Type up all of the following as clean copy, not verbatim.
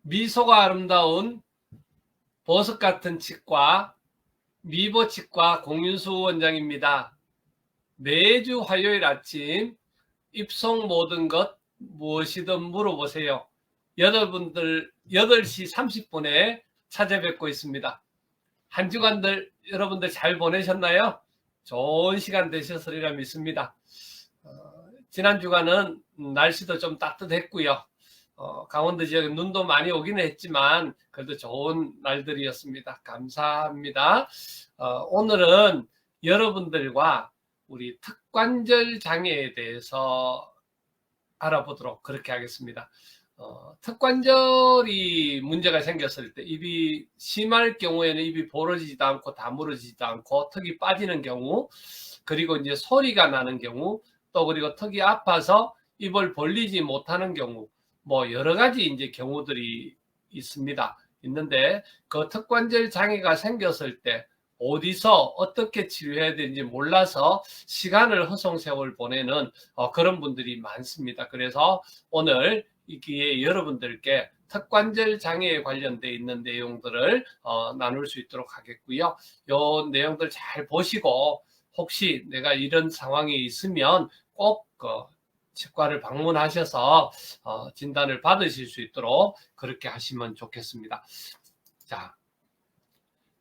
미소가 아름다운 보석 같은 치과 미보치과 공윤수 원장입니다. 매주 화요일 아침 입속 모든 것 무엇이든 물어보세요. 여러분들 8시 30분에 찾아뵙고 있습니다. 한 주간들 여러분들 잘 보내셨나요? 좋은 시간 되셨으리라 믿습니다. 지난 주간은 날씨도 좀 따뜻했고요. 강원도 지역에 눈도 많이 오긴 했지만 그래도 좋은 날들이었습니다. 감사합니다. 오늘은 여러분들과 우리 턱관절 장애에 대해서 알아보도록 그렇게 하겠습니다. 턱관절이 문제가 생겼을 때 입이 심할 경우에는 입이 벌어지지도 않고 다물어지지도 않고 턱이 빠지는 경우, 그리고 이제 소리가 나는 경우, 또 그리고 턱이 아파서 입을 벌리지 못하는 경우, 뭐 여러 가지 이제 경우들이 있는데 그 턱관절 장애가 생겼을 때 어디서 어떻게 치료해야 되는지 몰라서 시간을 허송세월 보내는 그런 분들이 많습니다. 그래서 오늘 이 기회에 여러분들께 턱관절 장애에 관련되어 있는 내용들을 나눌 수 있도록 하겠고요. 이 내용들 잘 보시고 혹시 내가 이런 상황이 있으면 꼭 치과를 방문하셔서 진단을 받으실 수 있도록 그렇게 하시면 좋겠습니다. 자,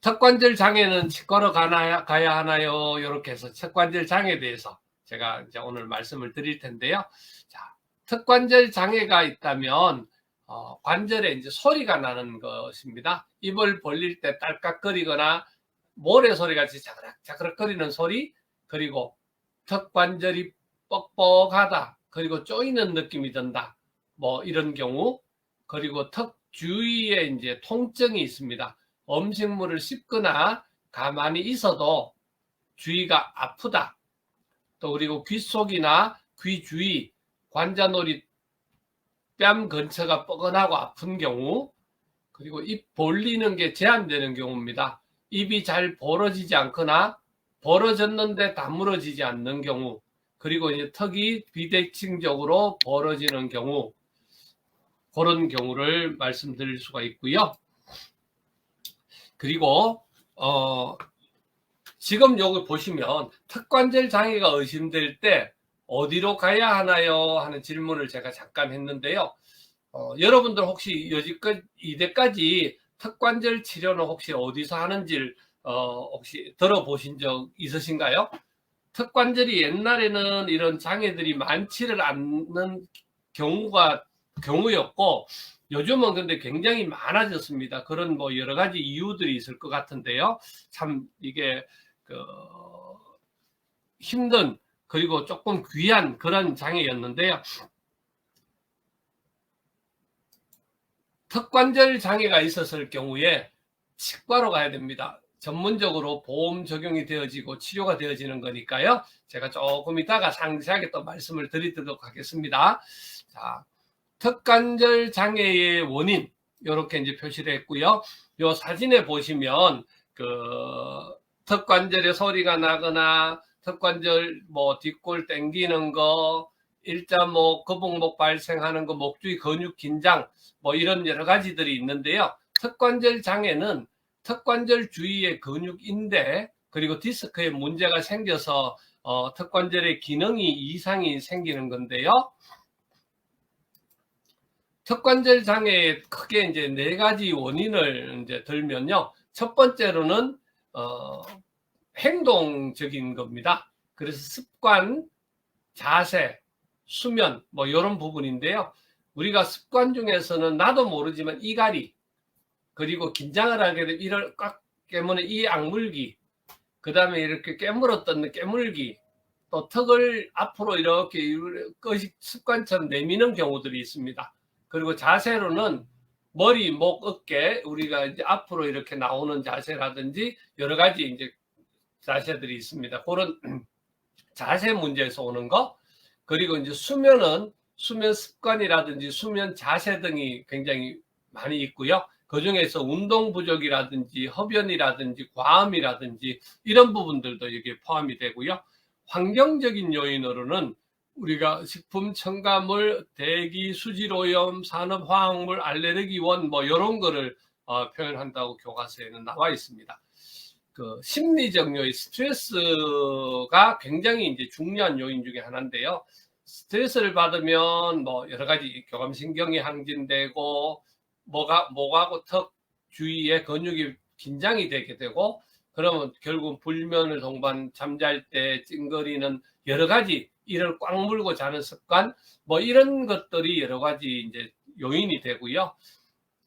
턱관절 장애는 치과로 가야 하나요? 이렇게 해서 턱관절 장애에 대해서 제가 이제 오늘 말씀을 드릴 텐데요. 자, 턱관절 장애가 있다면 관절에 이제 소리가 나는 것입니다. 입을 벌릴 때 딸깍거리거나 모래 소리 같이 자그락거리는 소리, 그리고 턱관절이 뻑뻑하다, 그리고 쪼이는 느낌이 든다, 뭐 이런 경우, 그리고 턱 주위에 이제 통증이 있습니다. 음식물을 씹거나 가만히 있어도 주위가 아프다. 또 그리고 귀 속이나 귀 주위, 관자놀이 뺨 근처가 뻐근하고 아픈 경우, 그리고 입 벌리는 게 제한되는 경우입니다. 입이 잘 벌어지지 않거나 벌어졌는데 다물어지지 않는 경우, 그리고 이제 턱이 비대칭적으로 벌어지는 경우, 그런 경우를 말씀드릴 수가 있고요. 그리고 지금 여기 보시면 턱관절 장애가 의심될 때 어디로 가야 하나요? 하는 질문을 제가 잠깐 했는데요. 여러분들 혹시 이때까지 턱관절 치료는 혹시 어디서 하는지를 혹시 들어보신 적 있으신가요? 턱관절이 옛날에는 이런 장애들이 많지를 않는 경우였고 요즘은 근데 굉장히 많아졌습니다. 그런 뭐 여러 가지 이유들이 있을 것 같은데요. 참 이게 힘든, 그리고 조금 귀한 그런 장애였는데요. 턱관절 장애가 있었을 경우에 치과로 가야 됩니다. 전문적으로 보험 적용이 되어지고 치료가 되어지는 거니까요. 제가 조금 이따가 상세하게 또 말씀을 드리도록 하겠습니다. 자, 턱관절 장애의 원인, 이렇게 이제 표시를 했고요. 이 사진에 보시면 턱관절에 소리가 나거나 턱관절 뭐 뒷골 당기는 거, 일자목, 거북목 발생하는 거, 목 주위 근육 긴장, 뭐 이런 여러 가지들이 있는데요. 턱관절 장애는 턱관절 주위의 근육인대, 그리고 디스크에 문제가 생겨서 턱관절의 기능이 이상이 생기는 건데요. 턱관절 장애의 크게 이제 4가지 원인을 이제 들면요. 첫 번째로는 행동적인 겁니다. 그래서 습관, 자세, 수면, 뭐 이런 부분인데요. 우리가 습관 중에서는 나도 모르지만 이갈이, 그리고 긴장을 하게 되면 이를 꽉 깨무는 이 악물기, 그 다음에 이렇게 깨물었던 깨물기, 또 턱을 앞으로 이렇게 습관처럼 내미는 경우들이 있습니다. 그리고 자세로는 머리, 목, 어깨, 우리가 이제 앞으로 이렇게 나오는 자세라든지 여러 가지 이제 자세들이 있습니다. 그런 자세 문제에서 오는 거. 그리고 이제 수면은 수면 습관이라든지 수면 자세 등이 굉장히 많이 있고요. 그중에서 운동 부족이라든지 흡연이라든지 과음이라든지 이런 부분들도 여기에 포함이 되고요. 환경적인 요인으로는 우리가 식품 첨가물, 대기, 수질오염, 산업화학물, 알레르기원 뭐 이런 거를 표현한다고 교과서에는 나와 있습니다. 그 심리적 요인, 스트레스가 굉장히 이제 중요한 요인 중에 하나인데요. 스트레스를 받으면 뭐 여러 가지 교감신경이 항진되고 목하고 턱 주위에 근육이 긴장이 되게 되고, 그러면 결국 불면을 동반, 잠잘 때 찡거리는 여러 가지, 이를 꽉 물고 자는 습관, 뭐 이런 것들이 여러 가지 이제 요인이 되고요.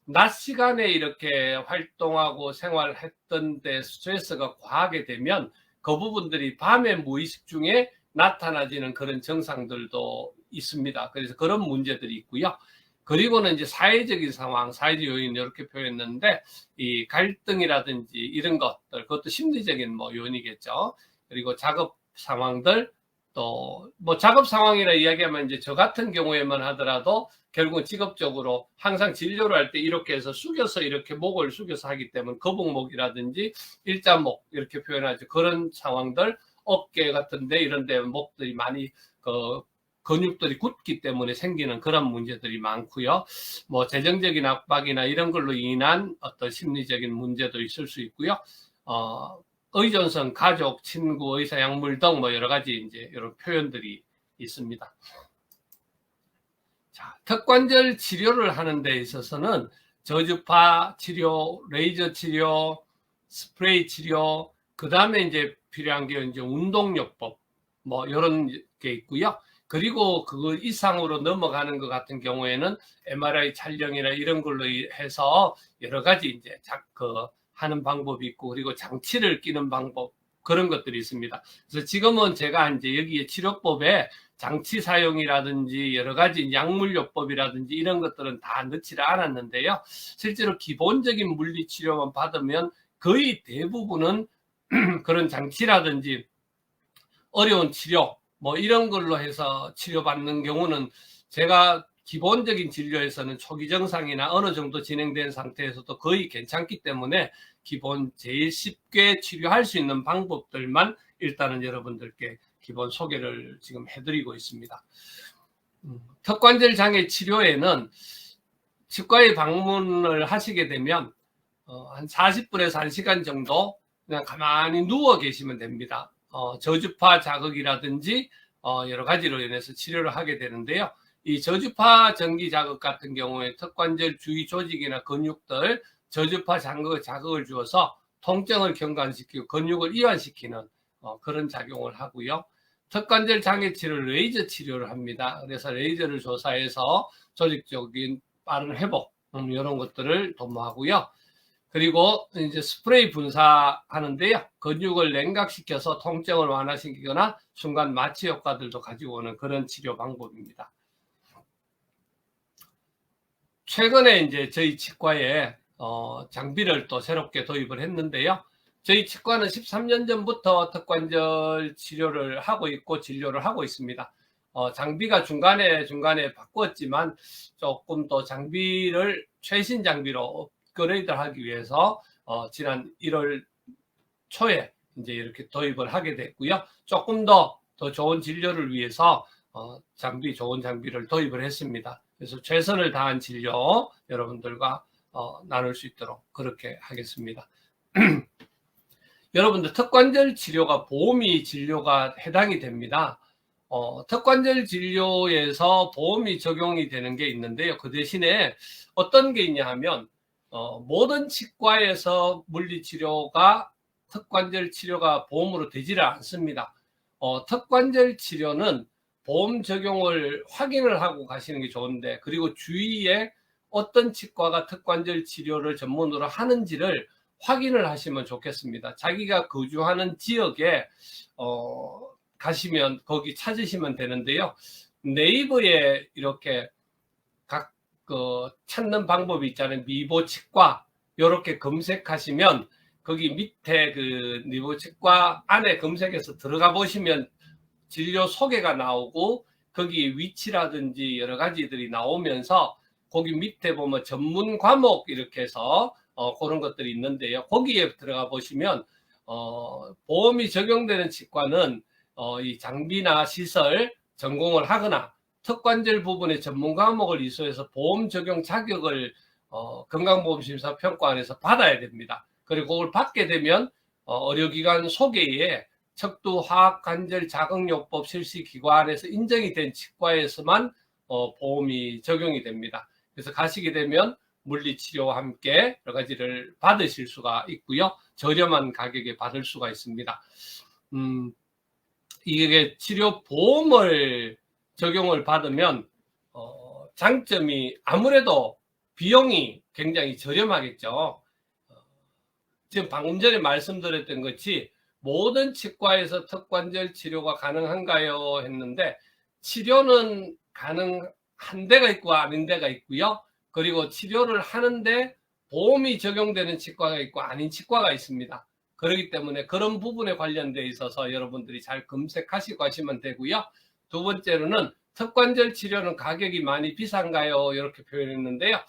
낮 시간에 이렇게 활동하고 생활했던 데 스트레스가 과하게 되면 그 부분들이 밤의 무의식 중에 나타나지는 그런 증상들도 있습니다. 그래서 그런 문제들이 있고요. 그리고는 이제 사회적인 상황, 사회적 요인 이렇게 표현했는데, 이 갈등이라든지 이런 것들, 그것도 심리적인 뭐 요인이겠죠. 그리고 작업 상황들, 또 뭐 작업 상황이라 이야기하면 이제 저 같은 경우에만 하더라도 결국은 직업적으로 항상 진료를 할 때 이렇게 해서 숙여서 이렇게 목을 숙여서 하기 때문에 거북목이라든지 일자목 이렇게 표현하죠. 그런 상황들, 어깨 같은데 이런 데 목들이 많이 근육들이 굳기 때문에 생기는 그런 문제들이 많고요. 뭐 재정적인 압박이나 이런 걸로 인한 어떤 심리적인 문제도 있을 수 있고요. 의존성, 가족, 친구, 의사, 약물 등 뭐 여러 가지 이제 이런 표현들이 있습니다. 자, 턱관절 치료를 하는 데 있어서는 저주파 치료, 레이저 치료, 스프레이 치료, 그 다음에 이제 필요한 게 이제 운동요법, 뭐 이런 게 있고요. 그리고 그 이상으로 넘어가는 것 같은 경우에는 MRI 촬영이나 이런 걸로 해서 여러 가지 이제 하는 방법이 있고, 그리고 장치를 끼는 방법, 그런 것들이 있습니다. 그래서 지금은 제가 이제 여기에 치료법에 장치 사용이라든지 여러 가지 약물요법이라든지 이런 것들은 다 넣지를 않았는데요. 실제로 기본적인 물리치료만 받으면 거의 대부분은 그런 장치라든지 어려운 치료, 뭐 이런 걸로 해서 치료받는 경우는 제가 기본적인 진료에서는 초기 증상이나 어느 정도 진행된 상태에서도 거의 괜찮기 때문에 기본 제일 쉽게 치료할 수 있는 방법들만 일단은 여러분들께 기본 소개를 지금 해드리고 있습니다. 턱관절 장애 치료에는 치과에 방문을 하시게 되면 한 40분에서 1시간 정도 그냥 가만히 누워 계시면 됩니다. 저주파 자극이라든지 여러 가지로 인해서 치료를 하게 되는데요. 이 저주파 전기 자극 같은 경우에 턱관절 주위 조직이나 근육들 저주파 자극을 주어서 통증을 경감시키고 근육을 이완시키는 그런 작용을 하고요. 턱관절 장애 치료를 레이저 치료를 합니다. 그래서 레이저를 조사해서 조직적인 빠른 회복 이런 것들을 도모하고요. 그리고 이제 스프레이 분사하는데요. 근육을 냉각시켜서 통증을 완화시키거나 순간 마취 효과들도 가지고 오는 그런 치료 방법입니다. 최근에 이제 저희 치과에 장비를 또 새롭게 도입을 했는데요. 저희 치과는 13년 전부터 턱관절 치료를 하고 있고 진료를 하고 있습니다. 장비가 중간에 바꿨지만 조금 더 장비를 최신 장비로 업그레이드를 하기 위해서 지난 1월 초에 이제 이렇게 도입을 하게 됐고요. 조금 더 좋은 진료를 위해서 좋은 장비를 도입을 했습니다. 그래서 최선을 다한 진료 여러분들과 나눌 수 있도록 그렇게 하겠습니다. 여러분들 턱관절 치료가 보험이 진료가 해당이 됩니다. 턱관절 진료에서 보험이 적용이 되는 게 있는데요. 그 대신에 어떤 게 있냐 하면 모든 치과에서 물리치료가 턱관절 치료가 보험으로 되지를 않습니다. 턱관절 치료는 보험 적용을 확인을 하고 가시는 게 좋은데, 그리고 주위에 어떤 치과가 턱관절 치료를 전문으로 하는지를 확인을 하시면 좋겠습니다. 자기가 거주하는 지역에 가시면 거기 찾으시면 되는데요. 네이버에 이렇게 각 찾는 방법이 있잖아요. 미보치과 이렇게 검색하시면 거기 밑에 그 미보치과 안에 검색해서 들어가 보시면 진료 소개가 나오고, 거기 위치라든지 여러 가지들이 나오면서 거기 밑에 보면 전문 과목 이렇게 해서 그런 것들이 있는데요. 거기에 들어가 보시면 보험이 적용되는 치과는 이 장비나 시설 전공을 하거나 턱관절 부분의 전문 과목을 이수해서 보험 적용 자격을 건강보험심사평가원에서 받아야 됩니다. 그리고 그걸 받게 되면 의료기관 소개에 척두 화학관절 자극요법 실시기관에서 인정이 된 치과에서만 보험이 적용이 됩니다. 그래서 가시게 되면 물리치료와 함께 여러 가지를 받으실 수가 있고요. 저렴한 가격에 받을 수가 있습니다. 이게 치료보험을 적용을 받으면 장점이 아무래도 비용이 굉장히 저렴하겠죠. 지금 방금 전에 말씀드렸던 것이 모든 치과에서 턱관절 치료가 가능한가요? 했는데 치료는 가능한 데가 있고 아닌 데가 있고요. 그리고 치료를 하는데 보험이 적용되는 치과가 있고 아닌 치과가 있습니다. 그렇기 때문에 그런 부분에 관련돼 있어서 여러분들이 잘 검색하시고 하시면 되고요. 두 번째로는 턱관절 치료는 가격이 많이 비싼가요? 이렇게 표현했는데요.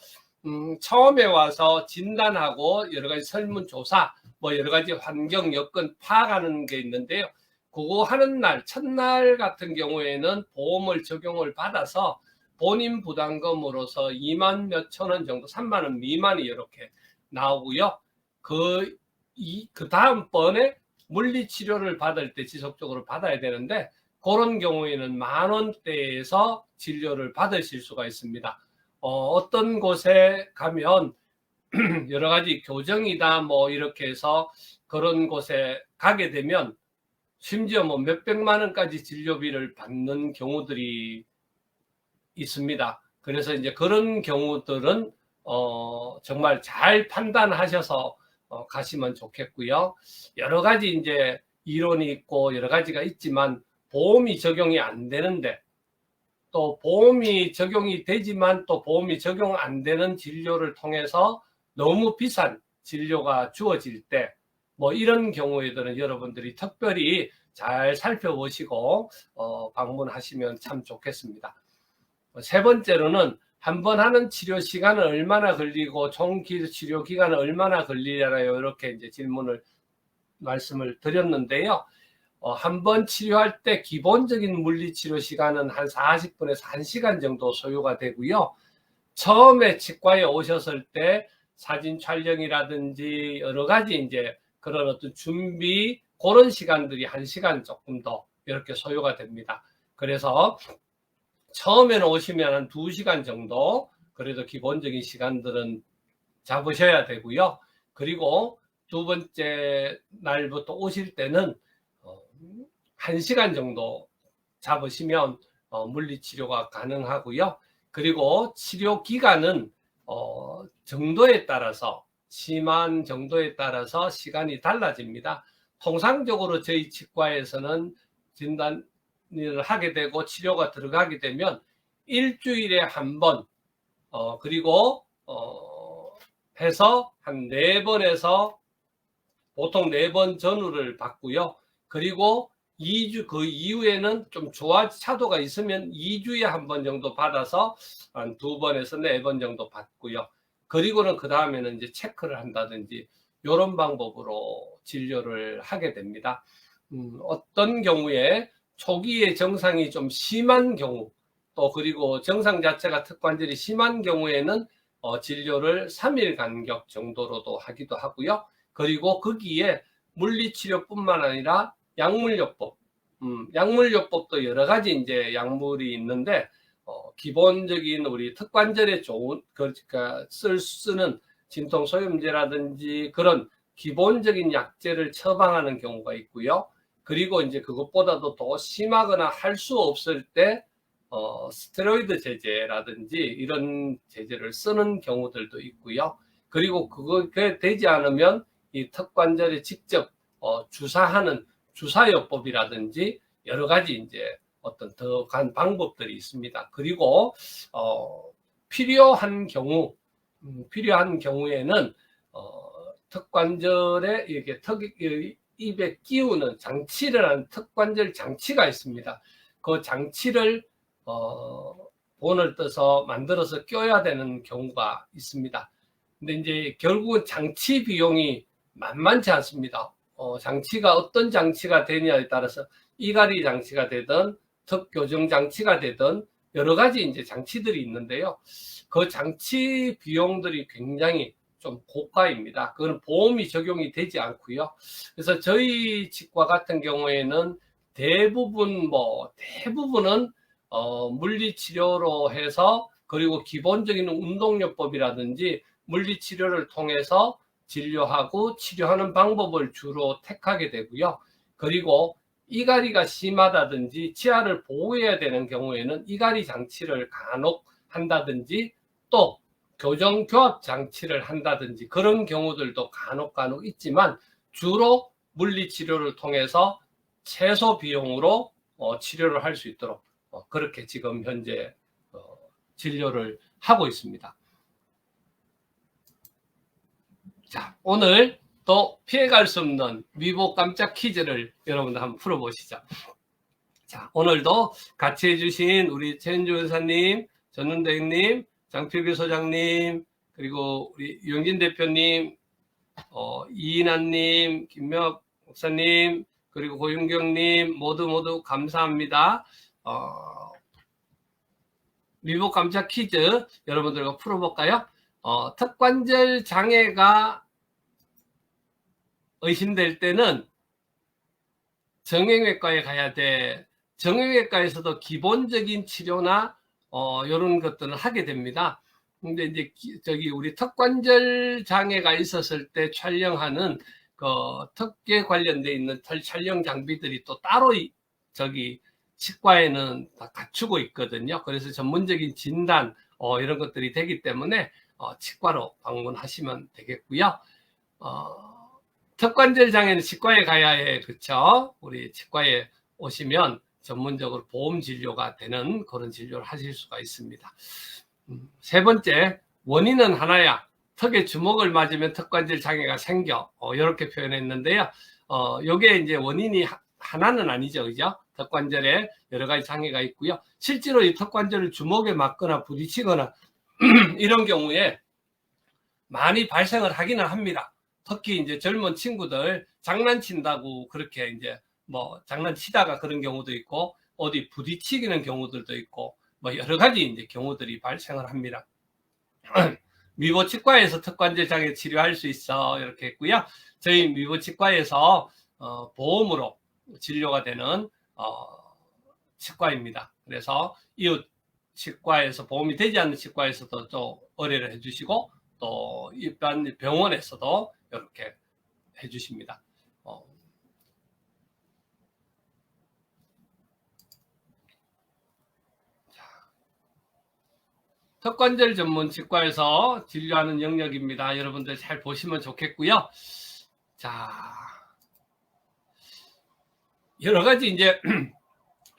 처음에 와서 진단하고 여러 가지 설문조사, 뭐 여러 가지 환경 여건 파악하는 게 있는데요. 그거 하는 날, 첫날 같은 경우에는 보험을 적용을 받아서 본인 부담금으로서 2만 몇천 원 정도, 3만 원 미만이 이렇게 나오고요. 그 다음번에 물리치료를 받을 때 지속적으로 받아야 되는데 그런 경우에는 만 원대에서 진료를 받으실 수가 있습니다. 어떤 곳에 가면 여러 가지 교정이다 뭐 이렇게 해서 그런 곳에 가게 되면 심지어 뭐 몇백만 원까지 진료비를 받는 경우들이 있습니다. 그래서 이제 그런 경우들은 정말 잘 판단하셔서 가시면 좋겠고요. 여러 가지 이제 이론이 있고 여러 가지가 있지만 보험이 적용이 안 되는데 또 보험이 적용이 되지만 또 보험이 적용 안 되는 진료를 통해서 너무 비싼 진료가 주어질 때 뭐 이런 경우에들은 여러분들이 특별히 잘 살펴보시고 방문하시면 참 좋겠습니다. 세 번째로는 한 번 하는 치료 시간은 얼마나 걸리고 총 치료 기간은 얼마나 걸리냐요? 이렇게 이제 말씀을 드렸는데요. 한 번 치료할 때 기본적인 물리치료 시간은 한 40분에서 1시간 정도 소요가 되고요. 처음에 치과에 오셨을 때 사진 촬영이라든지 여러 가지 이제 그런 어떤 준비 그런 시간들이 1시간 조금 더 이렇게 소요가 됩니다. 그래서 처음에는 오시면 한 2시간 정도 그래도 기본적인 시간들은 잡으셔야 되고요. 그리고 두 번째 날부터 오실 때는 1시간 정도 잡으시면 물리치료가 가능하고요. 그리고 치료 기간은 정도에 따라서 심한 정도에 따라서 시간이 달라집니다. 통상적으로 저희 치과에서는 진단을 하게 되고 치료가 들어가게 되면 일주일에 한 번 그리고 해서 한 4번에서 보통 4번 전후를 받고요. 그리고 2주 그 이후에는 좀 차도가 있으면 2주에 한 번 정도 받아서 한 2번에서 4번 정도 받고요. 그리고는 그 다음에는 이제 체크를 한다든지 이런 방법으로 진료를 하게 됩니다. 어떤 경우에 초기에 정상이 좀 심한 경우 또 그리고 정상 자체가 턱관절이 심한 경우에는 진료를 3일 간격 정도로도 하기도 하고요. 그리고 거기에 물리치료뿐만 아니라 약물요법, 약물요법도 여러 가지 이제 약물이 있는데 기본적인 우리 턱관절에 좋은 그러니까 쓰는 진통소염제라든지 그런 기본적인 약제를 처방하는 경우가 있고요. 그리고 이제 그것보다도 더 심하거나 할 수 없을 때 스테로이드 제제라든지 이런 제제를 쓰는 경우들도 있고요. 그리고 그게 되지 않으면 이 턱관절에 직접 주사하는 주사요법이라든지 여러 가지 이제 어떤 더 간 방법들이 있습니다. 그리고 필요한 경우에는 턱관절에 이렇게 입에 끼우는 장치를 하는 턱관절 장치가 있습니다. 그 장치를 본을 떠서 만들어서 껴야 되는 경우가 있습니다. 근데 이제 결국은 장치 비용이 만만치 않습니다. 장치가 어떤 장치가 되냐에 따라서 이갈이 장치가 되든 턱 교정 장치가 되든 여러 가지 이제 장치들이 있는데요. 그 장치 비용들이 굉장히 좀 고가입니다. 그건 보험이 적용이 되지 않고요. 그래서 저희 치과 같은 경우에는 대부분은 물리치료로 해서, 그리고 기본적인 운동요법이라든지 물리치료를 통해서 진료하고 치료하는 방법을 주로 택하게 되고요. 그리고 이갈이가 심하다든지 치아를 보호해야 되는 경우에는 이갈이 장치를 간혹 한다든지 또 교정 교합 장치를 한다든지 그런 경우들도 간혹 있지만, 주로 물리치료를 통해서 최소 비용으로 치료를 할 수 있도록 그렇게 지금 현재 진료를 하고 있습니다. 자, 오늘 또 피해갈 수 없는 미보 깜짝 퀴즈를 여러분들 한번 풀어보시죠. 자, 오늘도 같이 해주신 우리 최은주 의사님, 전은대행님, 장필규 소장님, 그리고 우리 유영진 대표님, 이인환님, 김명학 목사님, 그리고 고윤경님 모두 감사합니다. 미보 깜짝 퀴즈 여러분들과 풀어볼까요? 턱관절 장애가 의심될 때는 정형외과에 가야 돼. 정형외과에서도 기본적인 치료나 이런 것들은 하게 됩니다. 근데 이제 우리 턱관절 장애가 있었을 때 촬영하는 그 턱에 관련돼 있는 촬영 장비들이 또 따로 치과에는 다 갖추고 있거든요. 그래서 전문적인 진단 이런 것들이 되기 때문에 치과로 방문하시면 되겠고요. 턱관절 장애는 치과에 가야 해. 그렇죠? 우리 치과에 오시면 전문적으로 보험 진료가 되는 그런 진료를 하실 수가 있습니다. 세 번째, 원인은 하나야. 턱에 주먹을 맞으면 턱관절 장애가 생겨. 이렇게 표현했는데요. 요게 이제 원인이 하나는 아니죠. 그죠? 턱관절에 여러 가지 장애가 있고요. 실제로 이 턱관절을 주먹에 맞거나 부딪히거나 이런 경우에 많이 발생을 하기는 합니다. 특히 이제 젊은 친구들 장난친다고 그렇게 이제 장난치다가 그런 경우도 있고, 어디 부딪히는 경우들도 있고, 여러 가지 이제 경우들이 발생을 합니다. 미보 치과에서 턱관절 장애 치료할 수 있어. 이렇게 했고요. 저희 미보 치과에서 보험으로 진료가 되는 치과입니다. 그래서 이웃 치과에서, 보험이 되지 않는 치과에서도 또 의뢰를 해주시고, 또 일반 병원에서도 이렇게 해주십니다. 턱관절 전문 치과에서 진료하는 영역입니다. 여러분들 잘 보시면 좋겠고요. 자, 여러 가지 이제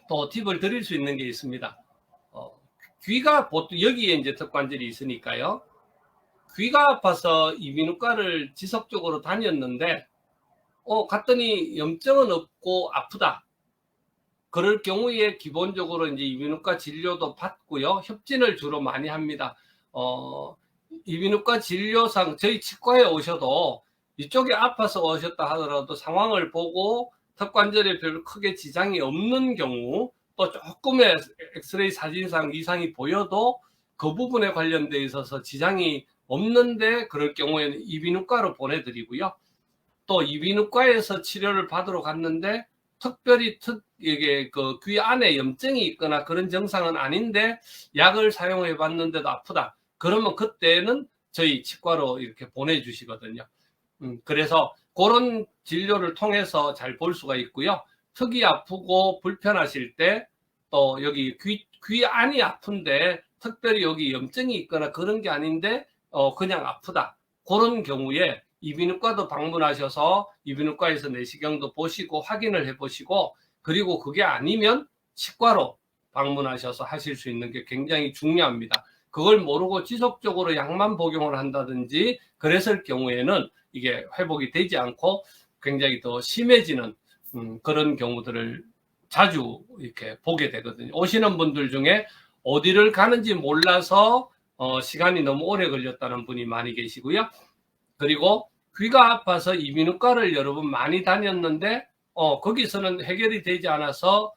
또 팁을 드릴 수 있는 게 있습니다. 귀가 보통 여기에 이제 턱관절이 있으니까요. 귀가 아파서 이비인후과를 지속적으로 다녔는데 갔더니 염증은 없고 아프다. 그럴 경우에 기본적으로 이제 이비인후과 진료도 받고요. 협진을 주로 많이 합니다. 이비인후과 진료상 저희 치과에 오셔도 이쪽에 아파서 오셨다 하더라도 상황을 보고 턱관절에 별로 크게 지장이 없는 경우, 또 조금의 엑스레이 사진상 이상이 보여도 그 부분에 관련돼 있어서 지장이 없는데, 그럴 경우에는 이비인후과로 보내드리고요. 또 이비인후과에서 치료를 받으러 갔는데 특별히 이게 그 귀 안에 염증이 있거나 그런 증상은 아닌데 약을 사용해 봤는데도 아프다. 그러면 그때는 저희 치과로 이렇게 보내주시거든요. 그래서 그런 진료를 통해서 잘 볼 수가 있고요. 턱이 아프고 불편하실 때, 또 여기 귀 안이 아픈데 특별히 여기 염증이 있거나 그런 게 아닌데 그냥 아프다. 그런 경우에 이비인후과도 방문하셔서 이비인후과에서 내시경도 보시고 확인을 해보시고, 그리고 그게 아니면 치과로 방문하셔서 하실 수 있는 게 굉장히 중요합니다. 그걸 모르고 지속적으로 약만 복용을 한다든지 그랬을 경우에는 이게 회복이 되지 않고 굉장히 더 심해지는 그런 경우들을 자주 이렇게 보게 되거든요. 오시는 분들 중에 어디를 가는지 몰라서 시간이 너무 오래 걸렸다는 분이 많이 계시고요. 그리고 귀가 아파서 이비인후과를 여러 번 많이 다녔는데 거기서는 해결이 되지 않아서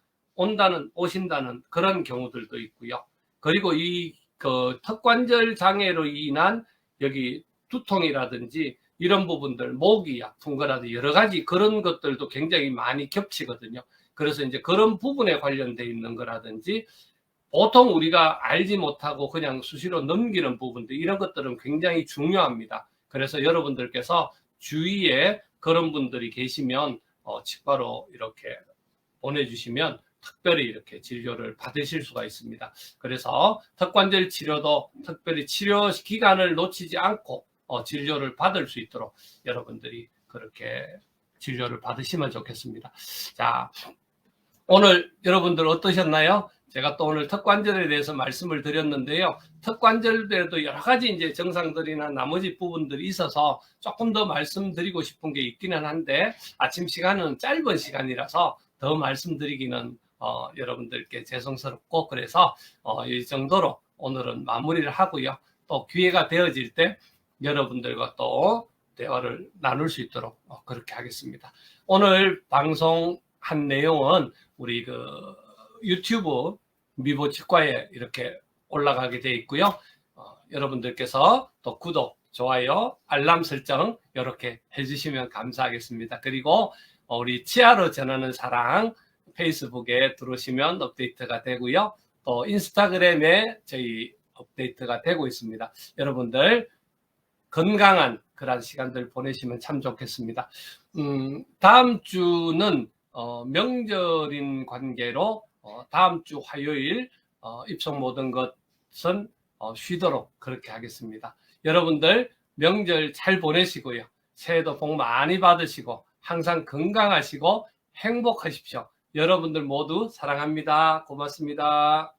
오신다는 그런 경우들도 있고요. 그리고 이 턱관절 장애로 인한 여기 두통이라든지 이런 부분들, 목이 아픈 거라든지 여러 가지 그런 것들도 굉장히 많이 겹치거든요. 그래서 이제 그런 부분에 관련돼 있는 거라든지 보통 우리가 알지 못하고 그냥 수시로 넘기는 부분들, 이런 것들은 굉장히 중요합니다. 그래서 여러분들께서 주위에 그런 분들이 계시면 직바로 이렇게 보내주시면 특별히 이렇게 진료를 받으실 수가 있습니다. 그래서 턱관절 치료도 특별히 치료 기간을 놓치지 않고 진료를 받을 수 있도록 여러분들이 그렇게 진료를 받으시면 좋겠습니다. 자, 오늘 여러분들 어떠셨나요? 제가 또 오늘 턱관절에 대해서 말씀을 드렸는데요. 턱관절에도 여러 가지 이제 증상들이나 나머지 부분들이 있어서 조금 더 말씀드리고 싶은 게 있기는 한데 아침 시간은 짧은 시간이라서 더 말씀드리기는 여러분들께 죄송스럽고, 그래서 이 정도로 오늘은 마무리를 하고요. 또 기회가 되어질 때 여러분들과 또 대화를 나눌 수 있도록 그렇게 하겠습니다. 오늘 방송한 내용은 우리 유튜브 미보치과에 이렇게 올라가게 되어 있고요. 여러분들께서 또 구독, 좋아요, 알람 설정 이렇게 해주시면 감사하겠습니다. 그리고 우리 치아로 전하는 사랑 페이스북에 들어오시면 업데이트가 되고요. 또 인스타그램에 저희 업데이트가 되고 있습니다. 여러분들 건강한 그런 시간들 보내시면 참 좋겠습니다. 다음 주는 명절인 관계로 다음 주 화요일 입속 모든 것은 쉬도록 그렇게 하겠습니다. 여러분들 명절 잘 보내시고요. 새해도 복 많이 받으시고 항상 건강하시고 행복하십시오. 여러분들 모두 사랑합니다. 고맙습니다.